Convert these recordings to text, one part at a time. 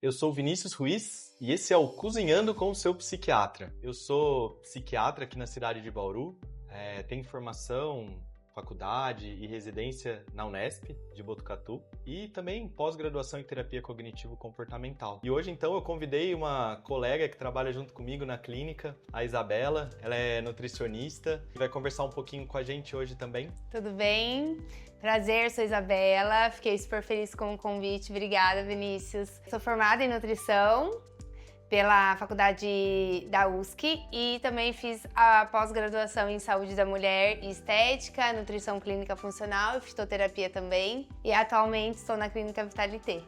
Eu sou o Vinícius Ruiz e esse é o Cozinhando com o Seu Psiquiatra. Eu sou psiquiatra aqui na cidade de Bauru, tenho formação, faculdade e residência na Unesp de Botucatu e também pós-graduação em terapia cognitivo-comportamental. E hoje então eu convidei uma colega que trabalha junto comigo na clínica, a Isabela. Ela é nutricionista e vai conversar um pouquinho com a gente hoje também. Tudo bem? Prazer, sou Isabela. Fiquei super feliz com o convite. Obrigada, Vinícius. Sou formada em nutrição pela faculdade da USC e também fiz a pós-graduação em saúde da mulher e estética, nutrição clínica funcional e fitoterapia também. E atualmente estou na clínica Vitalité.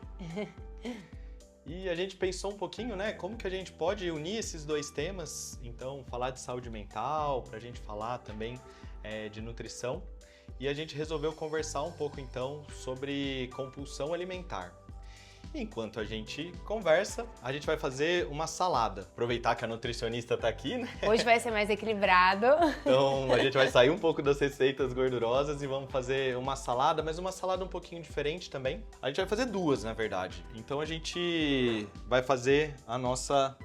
E a gente pensou um pouquinho, né, como que a gente pode unir esses dois temas. Então, falar de saúde mental, pra gente falar também de nutrição. E a gente resolveu conversar um pouco, então, sobre compulsão alimentar. Enquanto a gente conversa, a gente vai fazer uma salada. Aproveitar que a nutricionista tá aqui, né? Hoje vai ser mais equilibrado. Então, a gente vai sair um pouco das receitas gordurosas e vamos fazer uma salada, mas uma salada um pouquinho diferente também. A gente vai fazer duas, na verdade. Então, a gente vai fazer a nossa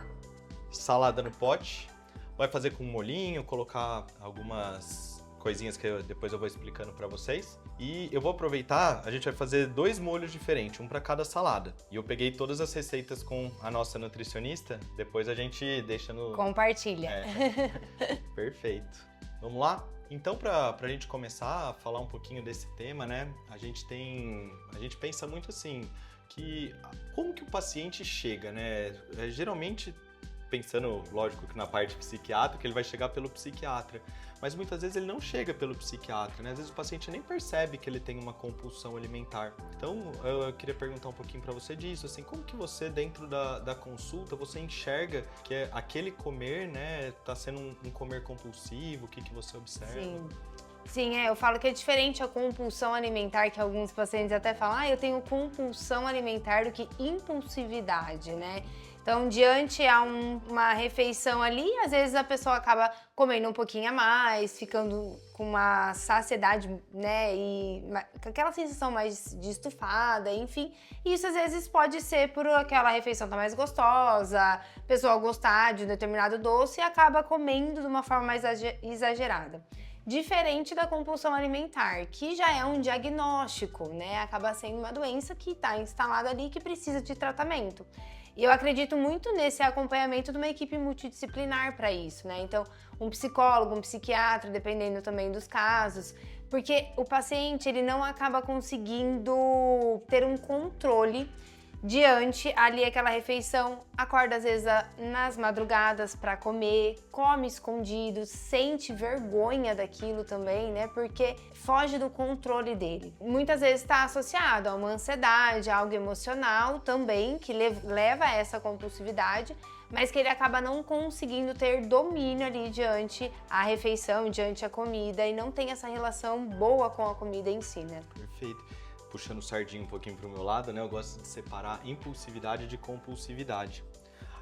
salada no pote. Vai fazer com molhinho, colocar algumas coisinhas que depois eu vou explicando pra vocês. E eu vou aproveitar, a gente vai fazer dois molhos diferentes, um pra cada salada. E eu peguei todas as receitas com a nossa nutricionista, depois a gente deixa no... Compartilha. Perfeito. Vamos lá? Então, pra gente começar a falar um pouquinho desse tema, né? A gente pensa muito assim, que como que o paciente chega, né? Geralmente, pensando, lógico, que na parte psiquiátrica, ele vai chegar pelo psiquiatra. Mas muitas vezes ele não chega pelo psiquiatra, né? Às vezes o paciente nem percebe que ele tem uma compulsão alimentar. Então, eu queria perguntar um pouquinho pra você disso, assim, como que você, dentro da consulta, você enxerga que aquele comer, né, tá sendo um comer compulsivo? O que você observa? Sim, eu falo que é diferente a compulsão alimentar, que alguns pacientes até falam, eu tenho compulsão alimentar do que impulsividade, né? Então, diante a uma refeição ali, às vezes a pessoa acaba comendo um pouquinho a mais, ficando com uma saciedade, né, e com aquela sensação mais de estufada, enfim. E isso às vezes pode ser por aquela refeição estar mais gostosa, a pessoa gostar de um determinado doce e acaba comendo de uma forma mais exagerada. Diferente da compulsão alimentar, que já é um diagnóstico, né? Acaba sendo uma doença que está instalada ali e que precisa de tratamento. E eu acredito muito nesse acompanhamento de uma equipe multidisciplinar para isso, né? Então, um psicólogo, um psiquiatra, dependendo também dos casos, porque o paciente ele não acaba conseguindo ter um controle diante ali aquela refeição, acorda às vezes nas madrugadas para comer, come escondido, sente vergonha daquilo também, né? Porque foge do controle dele. Muitas vezes está associado a uma ansiedade, a algo emocional também, que leva a essa compulsividade, mas que ele acaba não conseguindo ter domínio ali diante a refeição, diante a comida, e não tem essa relação boa com a comida em si, né? Perfeito. Puxando o sardinho um pouquinho pro meu lado, né? Eu gosto de separar impulsividade de compulsividade.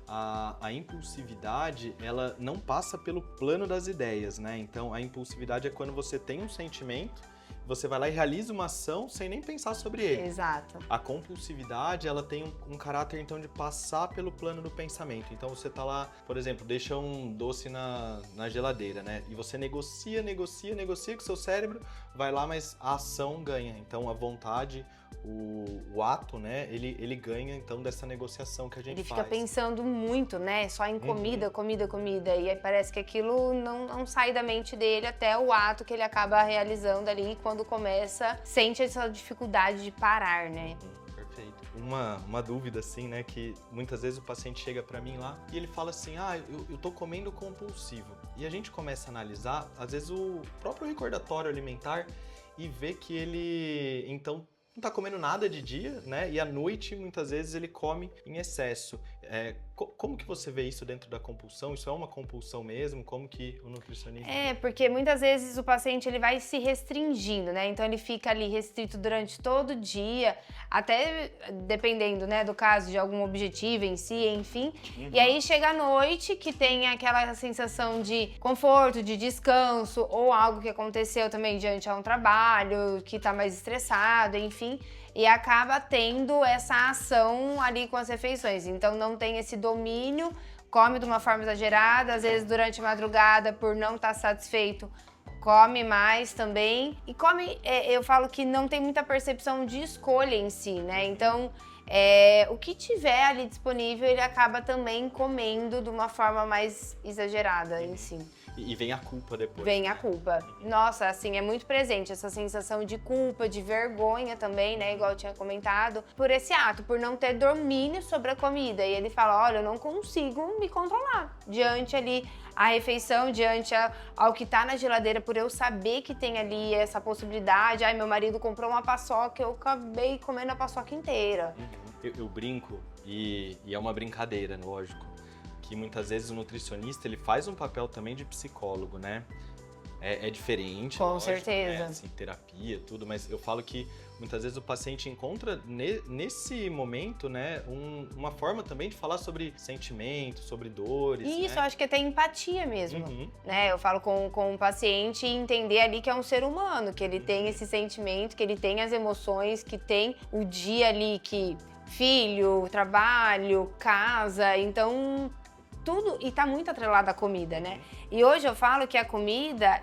A impulsividade, ela não passa pelo plano das ideias, né? Então, a impulsividade é quando você tem um sentimento, você vai lá e realiza uma ação sem nem pensar sobre ele. Exato. A compulsividade, ela tem um caráter, então, de passar pelo plano do pensamento. Então, você tá lá, por exemplo, deixa um doce na geladeira, né? E você negocia com o seu cérebro, vai lá, mas a ação ganha. Então, a vontade, o ato, né? Ele ganha, então, dessa negociação que a gente faz. Ele fica pensando muito, né? Só em comida. E aí parece que aquilo não sai da mente dele até o ato que ele acaba realizando ali. Quando começa, sente essa dificuldade de parar, né? Perfeito. Uma dúvida, assim, né? Que muitas vezes o paciente chega pra mim lá e ele fala assim, eu tô comendo compulsivo. E a gente começa a analisar, às vezes, o próprio recordatório alimentar e vê que ele, então, não tá comendo nada de dia, né? E à noite, muitas vezes, ele come em excesso. Como que você vê isso dentro da compulsão? Isso é uma compulsão mesmo? Como que o nutricionista... Porque muitas vezes o paciente ele vai se restringindo, né? Então ele fica ali restrito durante todo o dia, até dependendo, né, do caso de algum objetivo em si, enfim. E aí chega a noite que tem aquela sensação de conforto, de descanso, ou algo que aconteceu também diante a um trabalho, que tá mais estressado, enfim. e acaba tendo essa ação ali com as refeições. Então não tem esse domínio, come de uma forma exagerada, às vezes durante a madrugada, por não estar satisfeito, come mais também. E come, eu falo que não tem muita percepção de escolha em si, né? Então, o que tiver ali disponível, ele acaba também comendo de uma forma mais exagerada em si. E vem a culpa depois. Vem a culpa. Nossa, assim, é muito presente essa sensação de culpa, de vergonha também, né? Igual eu tinha comentado, por esse ato, por não ter domínio sobre a comida. E ele fala, olha, eu não consigo me controlar diante ali a refeição, diante ao que tá na geladeira, por eu saber que tem ali essa possibilidade. Ai, meu marido comprou uma paçoca, eu acabei comendo a paçoca inteira. Eu brinco, e é uma brincadeira, lógico, que muitas vezes o nutricionista ele faz um papel também de psicólogo, né? É diferente, Com lógico, certeza. né? Assim, terapia, tudo, mas eu falo que muitas vezes o paciente encontra nesse momento, né, uma forma também de falar sobre sentimentos, sobre dores. Isso, né? eu acho que é ter empatia mesmo, né? Eu falo com o paciente e entender ali que é um ser humano, que ele tem esse sentimento, que ele tem as emoções, que tem o dia ali que filho, trabalho, casa, então tudo, e tá muito atrelado à comida, né? E hoje eu falo que a comida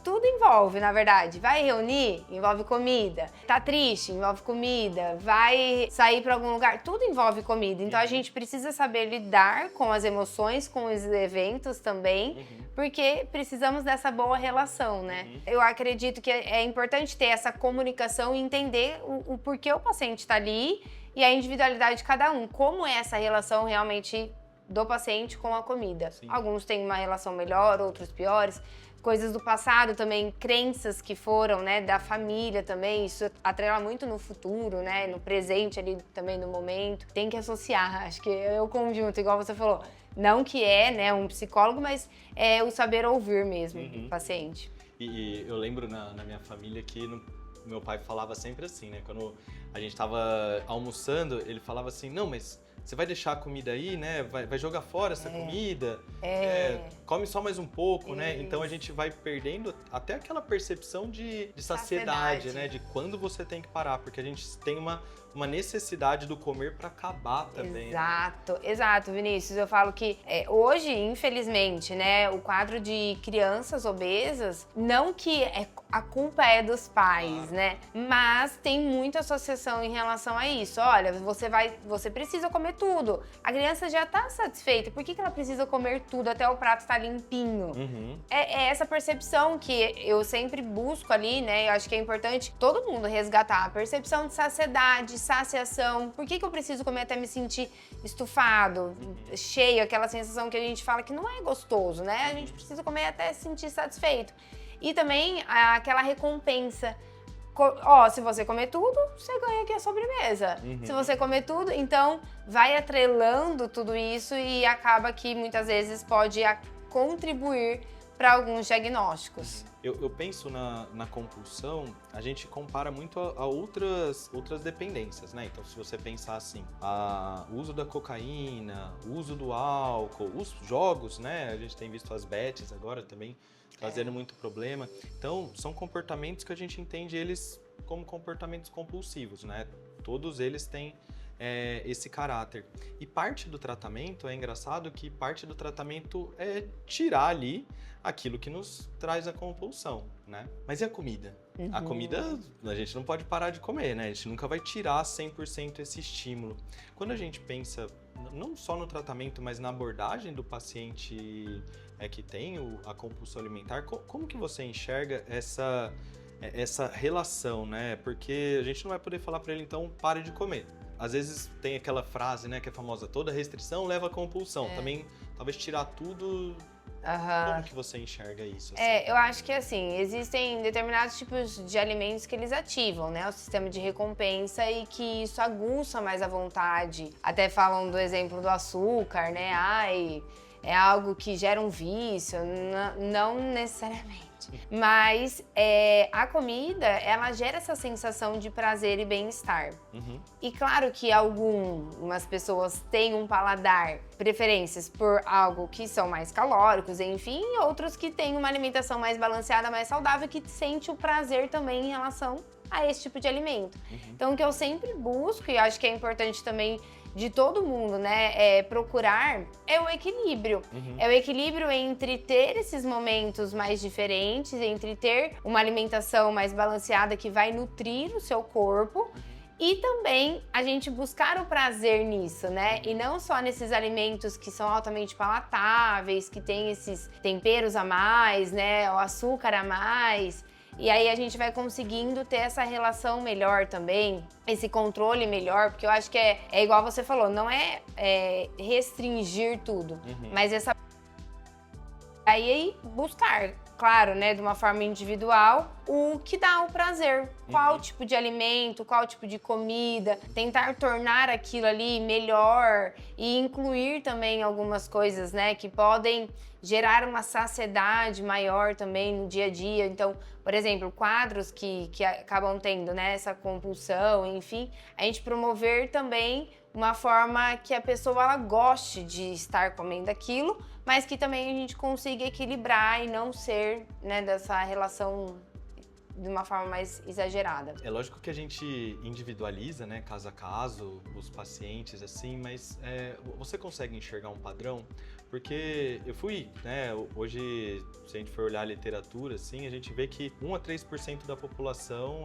tudo envolve, na verdade. Vai reunir? Envolve comida. Tá triste? Envolve comida. Vai sair pra algum lugar? Tudo envolve comida. Então a gente precisa saber lidar com as emoções, com os eventos também, porque precisamos dessa boa relação, né? Eu acredito que é importante ter essa comunicação e entender o porquê o paciente tá ali e a individualidade de cada um. Como é essa relação realmente do paciente com a comida. Sim. Alguns têm uma relação melhor, outros piores. Coisas do passado também, crenças que foram, né, da família também, isso atrela muito no futuro, né, no presente ali também, no momento. Tem que associar, acho que é o conjunto, igual você falou. Não que né, um psicólogo, mas é o saber ouvir mesmo do paciente. E eu lembro na minha família que meu pai falava sempre assim, né, quando a gente tava almoçando, ele falava assim, não, mas você vai deixar a comida aí, né? Vai jogar fora essa comida? Come só mais um pouco, né? Então a gente vai perdendo até aquela percepção de saciedade, né? De quando você tem que parar, porque a gente tem uma necessidade do comer para acabar também. Exato, Vinícius. Eu falo que hoje, infelizmente, né, o quadro de crianças obesas, não que a culpa é dos pais, né? Mas tem muita associação em relação a isso. Olha, você precisa comer tudo. A criança já tá satisfeita. Por que ela precisa comer tudo até o prato estar limpinho? É essa percepção que eu sempre busco ali, né? Eu acho que é importante todo mundo resgatar a percepção de saciedade, saciação. Por que eu preciso comer até me sentir estufado, cheio, aquela sensação que a gente fala que não é gostoso, né? A gente precisa comer até se sentir satisfeito. E também aquela recompensa. Se você comer tudo, você ganha aqui a sobremesa. Se você comer tudo, então vai atrelando tudo isso e acaba que muitas vezes pode contribuir para alguns diagnósticos. Eu penso na compulsão, a gente compara muito a outras dependências, né? Então, se você pensar assim, o uso da cocaína, o uso do álcool, os jogos, né? A gente tem visto as bets agora também trazendo muito problema. Então, são comportamentos que a gente entende eles como comportamentos compulsivos, né? Todos eles têm esse caráter. E parte do tratamento, é engraçado que parte do tratamento é tirar ali aquilo que nos traz a compulsão, né? Mas e a comida? A comida, a gente não pode parar de comer, né? A gente nunca vai tirar 100% esse estímulo. Quando a gente pensa não só no tratamento, mas na abordagem do paciente que tem a compulsão alimentar, como que você enxerga essa relação, né? Porque a gente não vai poder falar para ele, então, pare de comer. Às vezes tem aquela frase, né, que é famosa, toda restrição leva a compulsão. Também, talvez tirar tudo... Como que você enxerga isso? Assim? Eu acho que assim, existem determinados tipos de alimentos que eles ativam, né? O sistema de recompensa e que isso aguça mais a vontade. Até falam do exemplo do açúcar, né? é algo que gera um vício, não necessariamente. Mas a comida, ela gera essa sensação de prazer e bem-estar. E claro que algumas pessoas têm um paladar, preferências por algo que são mais calóricos, enfim, e outros que têm uma alimentação mais balanceada, mais saudável, que sente o prazer também em relação a esse tipo de alimento. Então, o que eu sempre busco, e acho que é importante também de todo mundo, né, procurar é o equilíbrio. É o equilíbrio entre ter esses momentos mais diferentes, entre ter uma alimentação mais balanceada que vai nutrir o seu corpo e também a gente buscar o prazer nisso, né? E não só nesses alimentos que são altamente palatáveis, que tem esses temperos a mais, né, o açúcar a mais. E aí a gente vai conseguindo ter essa relação melhor também, esse controle melhor, porque eu acho que é igual você falou, não é restringir tudo, mas essa... Aí buscar, claro, né, de uma forma individual, o que dá o prazer. Qual tipo de alimento, qual tipo de comida, tentar tornar aquilo ali melhor e incluir também algumas coisas, né, que podem gerar uma saciedade maior também no dia a dia. Então, por exemplo, quadros que acabam tendo, né, essa compulsão, enfim, a gente promover também uma forma que a pessoa ela goste de estar comendo aquilo, mas que também a gente consiga equilibrar e não ser, né, dessa relação de uma forma mais exagerada. É lógico que a gente individualiza, né, caso a caso, os pacientes, assim, mas você consegue enxergar um padrão? Porque eu fui, né, hoje, se a gente for olhar a literatura, assim, a gente vê que 1 a 3% da população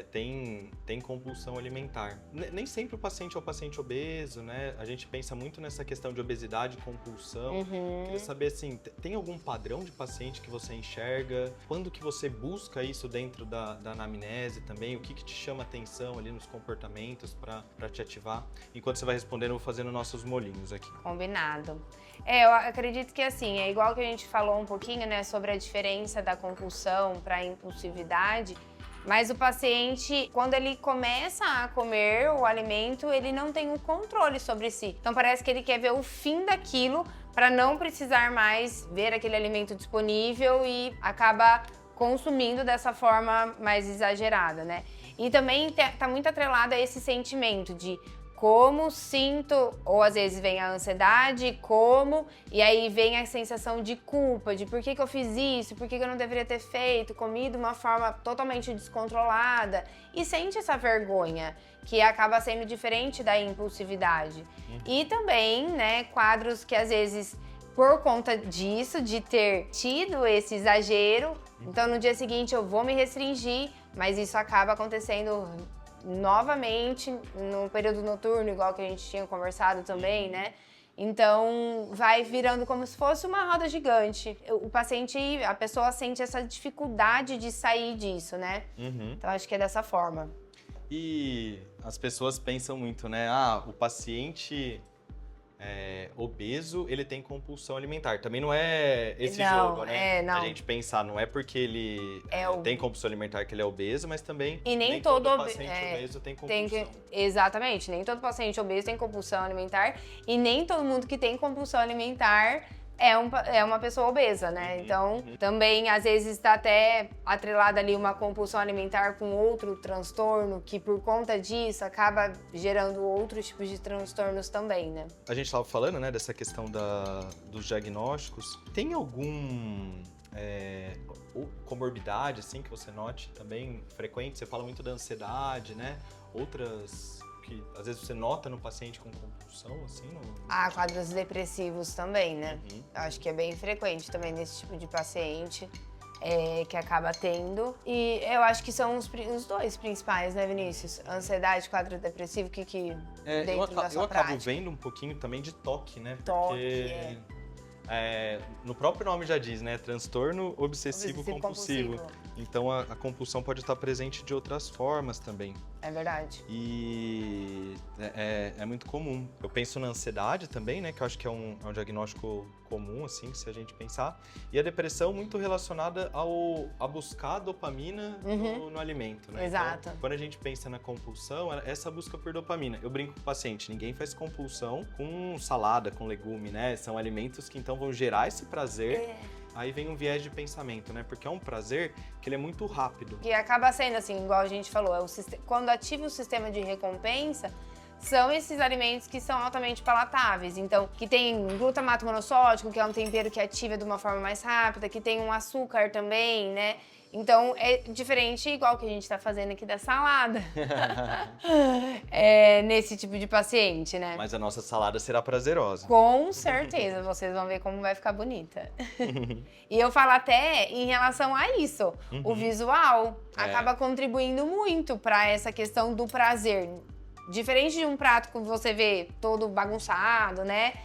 tem compulsão alimentar. Nem sempre o paciente é o paciente obeso, né? A gente pensa muito nessa questão de obesidade e compulsão. Queria saber, assim, tem algum padrão de paciente que você enxerga? Quando que você busca isso dentro da anamnese também? O que te chama atenção ali nos comportamentos para te ativar? Enquanto você vai respondendo, eu vou fazendo nossos molhinhos aqui. Combinado. Eu acredito que assim, é igual que a gente falou um pouquinho, né, sobre a diferença da compulsão para a impulsividade, mas o paciente, quando ele começa a comer o alimento, ele não tem o controle sobre si. Então parece que ele quer ver o fim daquilo para não precisar mais ver aquele alimento disponível e acaba consumindo dessa forma mais exagerada, né? E também tá muito atrelado a esse sentimento de como sinto, ou às vezes vem a ansiedade, como, e aí vem a sensação de culpa, de por que eu fiz isso, por que eu não deveria ter feito, comido de uma forma totalmente descontrolada, e sente essa vergonha, que acaba sendo diferente da impulsividade. E também, né, quadros que às vezes, por conta disso, de ter tido esse exagero, então no dia seguinte eu vou me restringir, mas isso acaba acontecendo novamente no período noturno, igual que a gente tinha conversado também, né? Então vai virando como se fosse uma roda gigante. O paciente, a pessoa sente essa dificuldade de sair disso, né? Então acho que é dessa forma. E as pessoas pensam muito, né? Ah, o paciente obeso, ele tem compulsão alimentar. Também não é esse jogo, né? Não. A gente pensar, não é porque ele tem compulsão alimentar que ele é obeso, mas também e nem todo paciente obeso tem compulsão. Exatamente, nem todo paciente obeso tem compulsão alimentar e nem todo mundo que tem compulsão alimentar é uma pessoa obesa, né? Então, também, às vezes, está até atrelada ali uma compulsão alimentar com outro transtorno, que por conta disso acaba gerando outros tipos de transtornos também, né? A gente estava falando, né, dessa questão dos diagnósticos. Tem algum comorbidade, assim, que você note também frequente? Você fala muito da ansiedade, né? Outras que às vezes você nota no paciente com compulsão, assim? Quadros depressivos também, né? Eu acho que é bem frequente também nesse tipo de paciente que acaba tendo. E eu acho que são os dois principais, né, Vinícius? Ansiedade, quadro depressivo, o que dentro da sua prática? Eu acabo vendo um pouquinho também de toque, né? Porque no próprio nome já diz, né? Transtorno obsessivo compulsivo. Então a compulsão pode estar presente de outras formas também. É verdade. E é muito comum. Eu penso na ansiedade também, né? Que eu acho que é um diagnóstico comum, assim, se a gente pensar. E a depressão muito relacionada a buscar dopamina no alimento, né? Exato. Então, quando a gente pensa na compulsão, essa busca por dopamina. Eu brinco com o paciente, ninguém faz compulsão com salada, com legume, né? São alimentos que então vão gerar esse prazer. Aí vem um viés de pensamento, né? Porque é um prazer que ele é muito rápido. E acaba sendo assim, igual a gente falou, quando ativa o sistema de recompensa, são esses alimentos que são altamente palatáveis. Então, que tem glutamato monossódico, que é um tempero que ativa de uma forma mais rápida, que tem um açúcar também, né? Então, é diferente, igual que a gente tá fazendo aqui da salada. Nesse tipo de paciente, né? Mas a nossa salada será prazerosa. Com certeza, vocês vão ver como vai ficar bonita. E eu falo até em relação a isso, o visual acaba contribuindo muito para essa questão do prazer. Diferente de um prato que você vê todo bagunçado, né?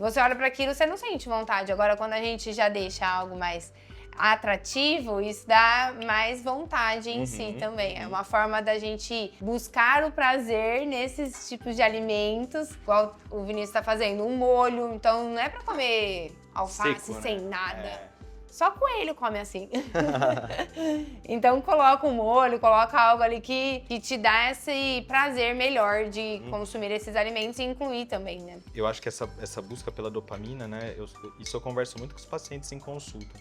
Você olha para aquilo, você não sente vontade. Agora, quando a gente já deixa algo mais atrativo, isso dá mais vontade em si também. É uma forma da gente buscar o prazer nesses tipos de alimentos, igual o Vinícius tá fazendo, um molho. Então não é pra comer alface seco, sem né? nada. Só coelho come assim. Então coloca um molho, coloca algo ali que te dá esse prazer melhor de consumir esses alimentos e incluir também, né? Eu acho que essa busca pela dopamina, né? Isso eu converso muito com os pacientes em consulta.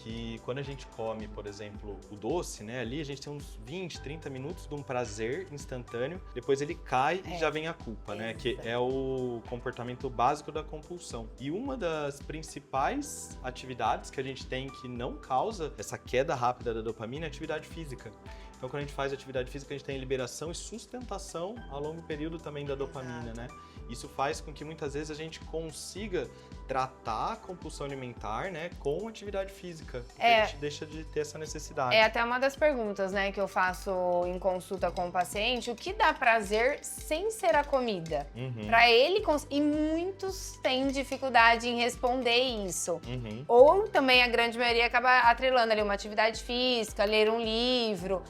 Que quando a gente come, por exemplo, o doce, né? Ali a gente tem uns 20, 30 minutos de um prazer instantâneo. Depois ele cai e já vem a culpa, né? Que é o comportamento básico da compulsão. E uma das principais atividades que a gente tem que não causa essa queda rápida da dopamina é a atividade física. Então, quando a gente faz atividade física, a gente tem liberação e sustentação a longo período também da dopamina, né? Isso faz com que muitas vezes a gente consiga tratar a compulsão alimentar, né, com atividade física. Porque a gente deixa de ter essa necessidade. É até uma das perguntas, né, que eu faço em consulta com o paciente, o que dá prazer sem ser a comida? Pra ele, e muitos têm dificuldade em responder isso. Ou também a grande maioria acaba atrelando ali uma atividade física, ler um livro.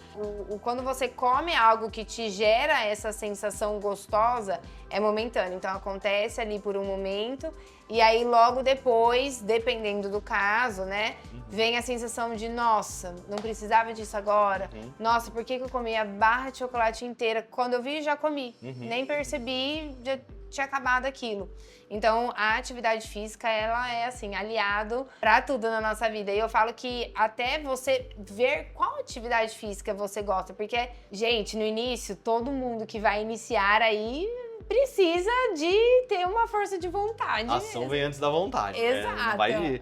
Quando você come algo que te gera essa sensação gostosa, é momentâneo. Então acontece ali por um momento e aí logo depois, dependendo do caso, né, vem a sensação de nossa, não precisava disso agora. Nossa, por que eu comi a barra de chocolate inteira? Quando eu vi, já comi. Nem percebi, já tinha acabado aquilo. Então, a atividade física, ela é, assim, aliado pra tudo na nossa vida. E eu falo que até você ver qual atividade física você gosta. Porque, gente, no início, todo mundo que vai iniciar aí precisa de ter uma força de vontade. A ação vem antes da vontade. Exato. Não vai...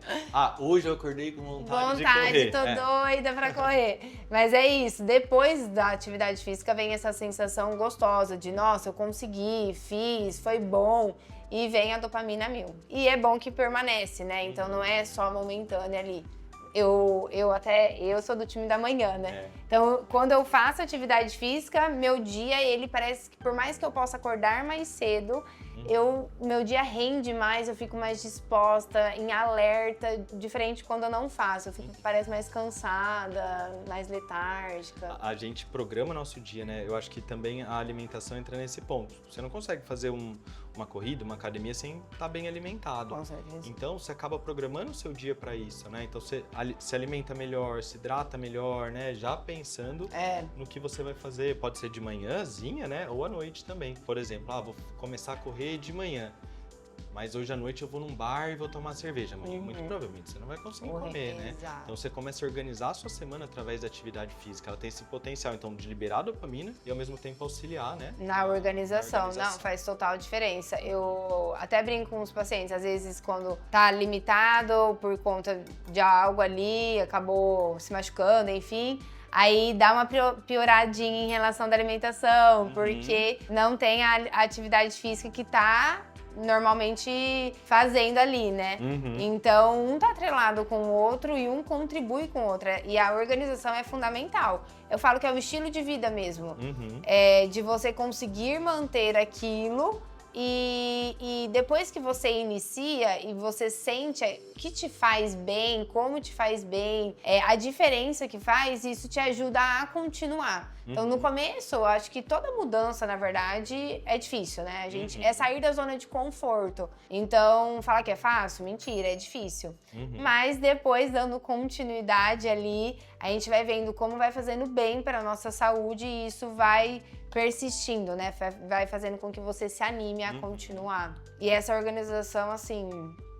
hoje eu acordei com vontade de correr. Tô doida pra correr. Mas é isso, depois da atividade física vem essa sensação gostosa de, nossa, eu consegui, fiz, foi bom. E vem a dopamina mil. E é bom que permanece, né? Então não é só momentânea ali. Eu sou do time da manhã, né? Então, quando eu faço atividade física, meu dia, ele parece que por mais que eu possa acordar mais cedo, meu dia rende mais, eu fico mais disposta, em alerta, diferente quando eu não faço. Eu fico, parece mais cansada, mais letárgica. A gente programa nosso dia, né? Eu acho que também a alimentação entra nesse ponto. Você não consegue fazer uma corrida, uma academia sem estar bem alimentado. Com certeza. Então, você acaba programando o seu dia para isso, né? Então, você se alimenta melhor, se hidrata melhor, né? Já pensando no que você vai fazer. Pode ser de manhãzinha, né? Ou à noite também. Por exemplo, vou começar a correr de manhã. Mas hoje à noite eu vou num bar e vou tomar cerveja. Mas muito provavelmente você não vai conseguir comer, né? Exato. Então você começa a organizar a sua semana através da atividade física. Ela tem esse potencial, então, de liberar a dopamina e ao mesmo tempo auxiliar, né? Na organização. Não, faz total diferença. Eu até brinco com os pacientes, às vezes quando tá limitado por conta de algo ali, acabou se machucando, enfim. Aí dá uma pioradinha em relação da alimentação, porque não tem a atividade física que tá normalmente fazendo ali, né? Então, um tá atrelado com o outro e um contribui com o outro. E a organização é fundamental. Eu falo que é o estilo de vida mesmo. De você conseguir manter aquilo E depois que você inicia e você sente o que te faz bem, como te faz bem, a diferença que faz, isso te ajuda a continuar. Então, no começo, eu acho que toda mudança, na verdade, é difícil, né? A gente é sair da zona de conforto. Então, falar que é fácil? Mentira, é difícil. Mas depois, dando continuidade ali, a gente vai vendo como vai fazendo bem para nossa saúde e isso vai persistindo, né? Vai fazendo com que você se anime a continuar. E essa organização, assim,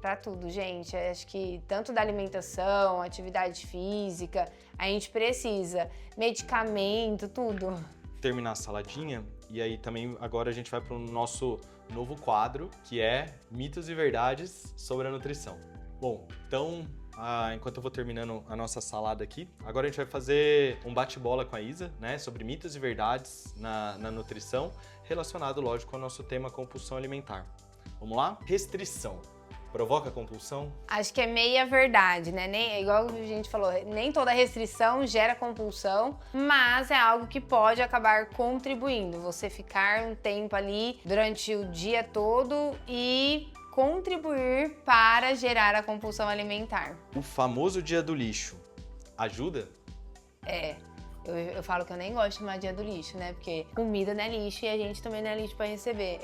pra tudo, gente. Acho que tanto da alimentação, atividade física, a gente precisa. Medicamento, tudo. Terminar a saladinha, e aí também agora a gente vai para o nosso novo quadro, que é mitos e verdades sobre a nutrição. Bom, então, enquanto eu vou terminando a nossa salada aqui, agora a gente vai fazer um bate-bola com a Isa, né, sobre mitos e verdades na nutrição, relacionado, lógico, ao nosso tema compulsão alimentar. Vamos lá? Restrição. Provoca compulsão? Acho que é meia verdade, né? Igual a gente falou, nem toda restrição gera compulsão, mas é algo que pode acabar contribuindo. Você ficar um tempo ali durante o dia todo e contribuir para gerar a compulsão alimentar. O famoso dia do lixo ajuda? Eu falo que eu nem gosto de chamar dia do lixo, né? Porque comida não é lixo e a gente também não é lixo para receber.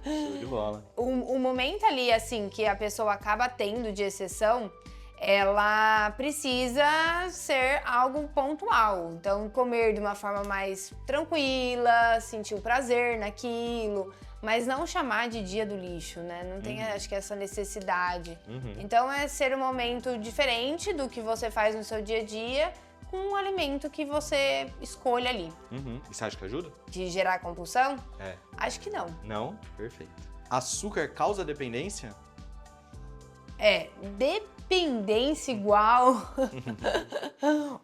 Show de bola. O momento ali, assim, que a pessoa acaba tendo de exceção, ela precisa ser algo pontual. Então, comer de uma forma mais tranquila, sentir o prazer naquilo, mas não chamar de dia do lixo, né? Não tem, acho que, essa necessidade. Então, é ser um momento diferente do que você faz no seu dia a dia, com um alimento que você escolha ali. E você acha que ajuda? De gerar compulsão? Acho que não. Não? Perfeito. Açúcar causa dependência? Dependência igual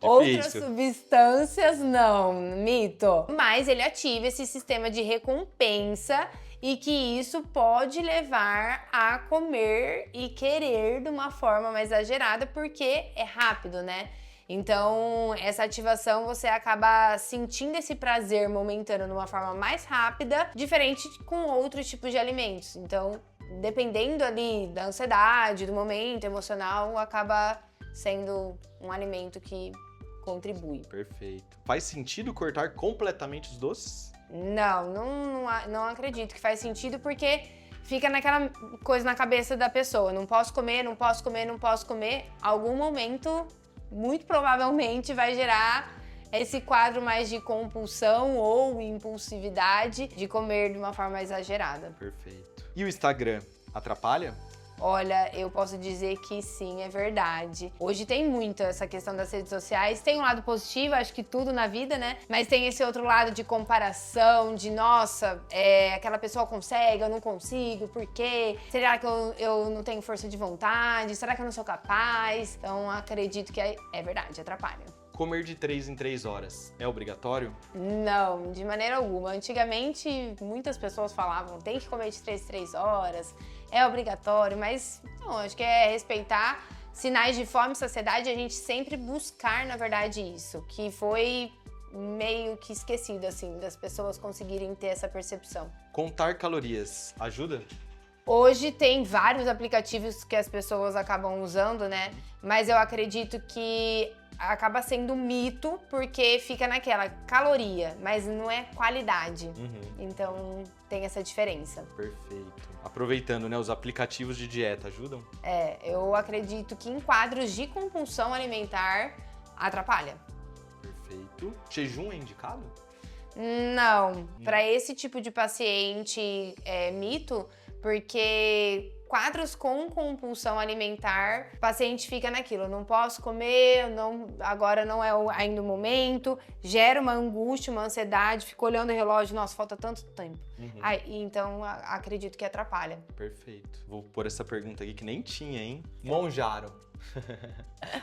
outras substâncias, não, mito. Mas ele ativa esse sistema de recompensa e que isso pode levar a comer e querer de uma forma mais exagerada, porque é rápido, né? Então, essa ativação, você acaba sentindo esse prazer momentâneo de uma forma mais rápida, diferente com outros tipos de alimentos. Então, dependendo ali da ansiedade, do momento emocional, acaba sendo um alimento que contribui. Perfeito. Faz sentido cortar completamente os doces? Não acredito que faz sentido, porque fica naquela coisa na cabeça da pessoa. Não posso comer, não posso comer, não posso comer. Algum momento, muito provavelmente, vai gerar esse quadro mais de compulsão ou impulsividade de comer de uma forma mais exagerada. Perfeito. E o Instagram atrapalha? Olha, eu posso dizer que sim, é verdade. Hoje tem muito essa questão das redes sociais. Tem um lado positivo, acho que tudo na vida, né? Mas tem esse outro lado de comparação, de nossa, aquela pessoa consegue, eu não consigo, por quê? Será que eu não tenho força de vontade? Será que eu não sou capaz? Então, acredito que é verdade, atrapalha. Comer de 3 em 3 horas é obrigatório? Não, de maneira alguma. Antigamente, muitas pessoas falavam, tem que comer de 3 em 3 horas, é obrigatório, mas não, acho que é respeitar sinais de fome e saciedade, a gente sempre buscar, na verdade, isso, que foi meio que esquecido, assim, das pessoas conseguirem ter essa percepção. Contar calorias ajuda? Hoje tem vários aplicativos que as pessoas acabam usando, né? Mas eu acredito que acaba sendo um mito, porque fica naquela caloria, mas não é qualidade. Então tem essa diferença. Perfeito. Aproveitando, né, os aplicativos de dieta ajudam? Eu acredito que em quadros de compulsão alimentar atrapalha. Perfeito. Jejum é indicado? Não, para esse tipo de paciente é mito, porque quadros com compulsão alimentar, o paciente fica naquilo, não posso comer, agora não é ainda o momento, gera uma angústia, uma ansiedade, fica olhando o relógio, nossa, falta tanto tempo. Então, acredito que atrapalha. Perfeito. Vou pôr essa pergunta aqui que nem tinha, hein? Monjaro.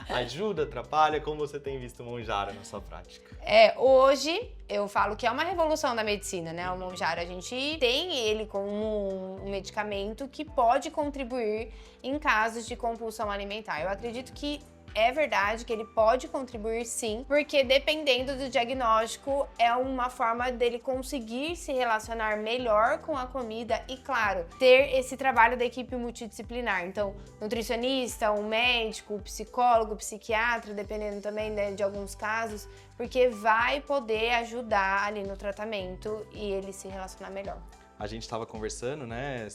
Ajuda, atrapalha? Como você tem visto o Monjaro na sua prática? Hoje eu falo que é uma revolução da medicina, né? O Monjaro, a gente tem ele como um medicamento que pode contribuir em casos de compulsão alimentar. Eu acredito que é verdade que ele pode contribuir sim, porque dependendo do diagnóstico, é uma forma dele conseguir se relacionar melhor com a comida e, claro, ter esse trabalho da equipe multidisciplinar. Então, nutricionista, um médico, um psicólogo, um psiquiatra, dependendo também, né, de alguns casos, porque vai poder ajudar ali no tratamento e ele se relacionar melhor. A gente estava conversando, né?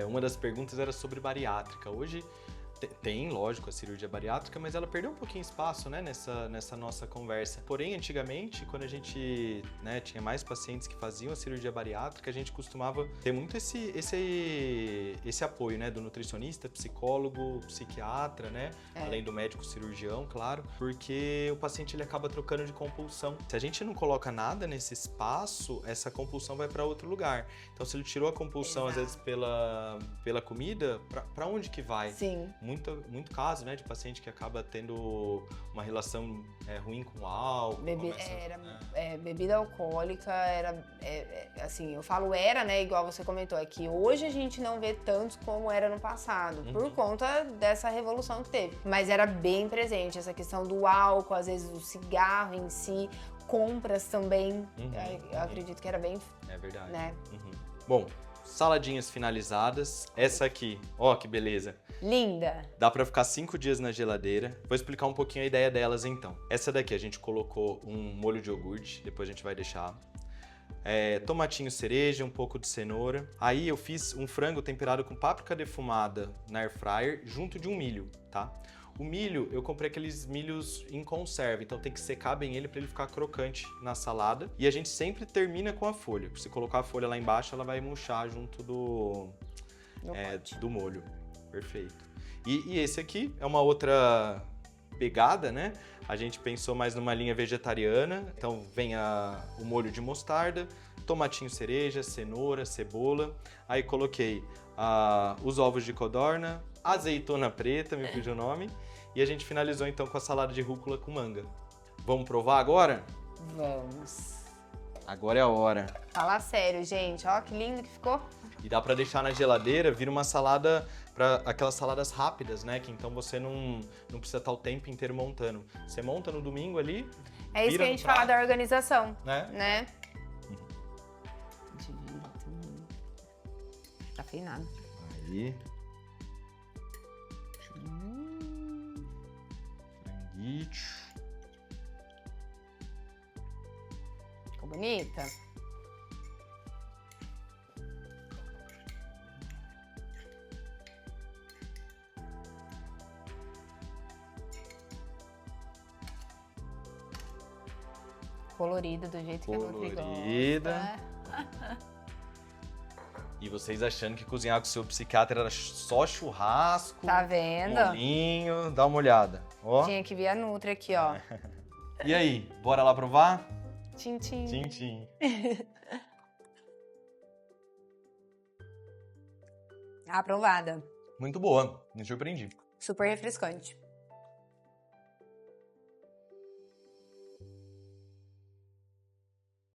Uma das perguntas era sobre bariátrica. Hoje tem, lógico, a cirurgia bariátrica, mas ela perdeu um pouquinho de espaço, né, nessa nossa conversa. Porém, antigamente, quando a gente, né, tinha mais pacientes que faziam a cirurgia bariátrica, a gente costumava ter muito esse apoio, né, do nutricionista, psicólogo, psiquiatra, né, além do médico cirurgião, claro, porque o paciente ele acaba trocando de compulsão. Se a gente não coloca nada nesse espaço, essa compulsão vai para outro lugar. Então, se ele tirou a compulsão, às vezes, pela comida, para onde que vai? Sim. Muito caso, né, de paciente que acaba tendo uma relação ruim com o álcool. Bebida alcoólica era, assim, eu falo era, né, igual você comentou, é que hoje a gente não vê tantos como era no passado, por conta dessa revolução que teve. Mas era bem presente essa questão do álcool, às vezes do cigarro em si, compras também, eu acredito que era bem... É verdade. Né? Bom, saladinhas finalizadas. Essa aqui, ó que beleza. Linda! Dá pra ficar 5 dias na geladeira. Vou explicar um pouquinho a ideia delas então. Essa daqui a gente colocou um molho de iogurte, depois a gente vai deixar. Tomatinho cereja, um pouco de cenoura. Aí eu fiz um frango temperado com páprica defumada na air fryer junto de um milho, tá? O milho, eu comprei aqueles milhos em conserva, então tem que secar bem ele para ele ficar crocante na salada. E a gente sempre termina com a folha. Se colocar a folha lá embaixo, ela vai murchar junto do molho. Perfeito. E esse aqui é uma outra pegada, né? A gente pensou mais numa linha vegetariana. Então vem o molho de mostarda, tomatinho cereja, cenoura, cebola. Aí coloquei os ovos de codorna, azeitona preta, me fugiu o nome. E a gente finalizou então com a salada de rúcula com manga. Vamos provar agora? Vamos. Agora é a hora. Fala sério, gente. Ó, que lindo que ficou. E dá pra deixar na geladeira, vira uma salada, para aquelas saladas rápidas, né? Que então você não precisa estar o tempo inteiro montando. Você monta no domingo ali. É isso que a gente fala da organização, né? Tá afinado. Aí. Ficou bonita? Colorida do jeito que a Nutri gosta. E vocês achando que cozinhar com o seu psiquiatra era só churrasco, tá vendo? molinho, dá uma olhada. Ó. Tinha que vir a Nutri aqui, ó. E aí, bora lá provar? Tchim, tchim. Tchim, tchim. Aprovada. Muito boa, me surpreendi. Super refrescante.